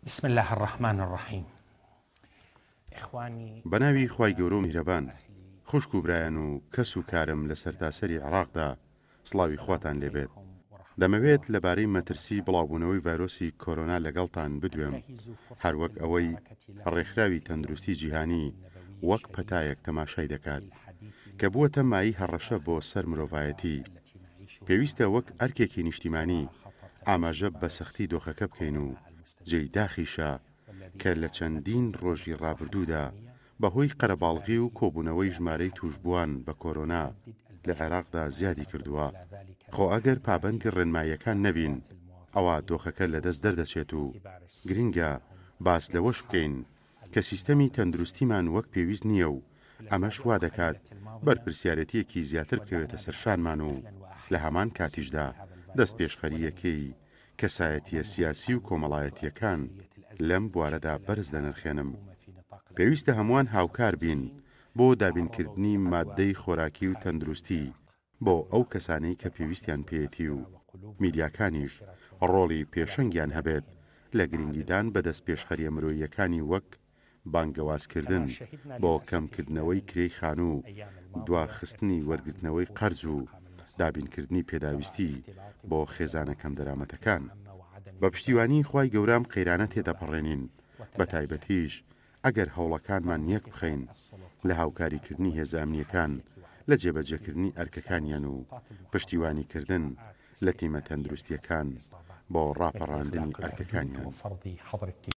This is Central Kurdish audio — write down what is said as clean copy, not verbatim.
بسم الله الرحمن الرحیم. بەناوی خوای گەورە و میهرەبان، خوشک و برایان و کەس و کارم لە سەرتاسەری عێراقدا سڵاوی خواتان لێبێت. دەمەوێت لەبارەی مەترسی بڵاوبوونەوەی ڤایرۆسی کۆرۆنا لەگەڵتان بدوێم، هەروەک ئەوەی ڕێکخراوی تەندروستی جیهانی وەک پەتایەک تەماشای دەکات کە بووەتە مایی هەڕەشە بۆ سەر مرۆڤایەتی. پێویستە وەک ئەرکێکی نیشتیمانی ئاماژە بە سەختی دۆخەکە بکەین و جێی داخیشە کە لە چەندین ڕۆژی ڕابردوودا بەهۆی قەرەباڵغی و کۆبوونەوەی ژمارەی توشبووان بە کۆرۆنا لە عێراقدا زیادی کردووە. خۆ ئەگەر پابەندی ڕێنماییەکان نەبین، ئەوە دۆخەکە لەدەست دەردەچێت و گرنگە باس لەوەش بکەین کە سیستەمی تەندروستیمان وەک پێویست نییە و ئەمەش وا دەکات بەرپرسیارەتیەکی زیاتر بکەوێتە سەرشانمان و لە هەمان کاتیشدا دەست پێشخەریەکەی کەسایەتیە سیاسی و کۆمەڵایەتیەکان لەم بوارەدا بەرز دەنرخێنم. پێویستە هەمووان هاوکار بین بۆ دابینکردنی مادەی خۆراکی و تەندروستی بۆ ئەو کەسانەی کە پێویستیان پێیەتی و میدیاکانیش ڕۆڵی پێشەنگیان هەبێت لە گرنگیدان بە دەست پێشخەریە مرۆییەکانی وەک بانگەوازکردن بۆ کەمکردنەوەی کرێی خانوو، دواخستنی وەرگرتنەوەی قەرز و دابینکردنی پێداویستی بۆ خێزانە کەم دەرامەتەکان. بە پشتیوانی خوای گەورەم قەیرانە تێدەپەڕێنین، بە تایبەتیش ئەگەر هەوڵەکانمان یەک بخەین لە هاوکاریکردنی هێزە ئەمنیەکان لە جێبەجێکردنی ئەرکەکانیان و پشتیوانیکردن لە تیمە تەندروستیەکان بۆ ڕاپەڕاندنی ئەرکەکانیان.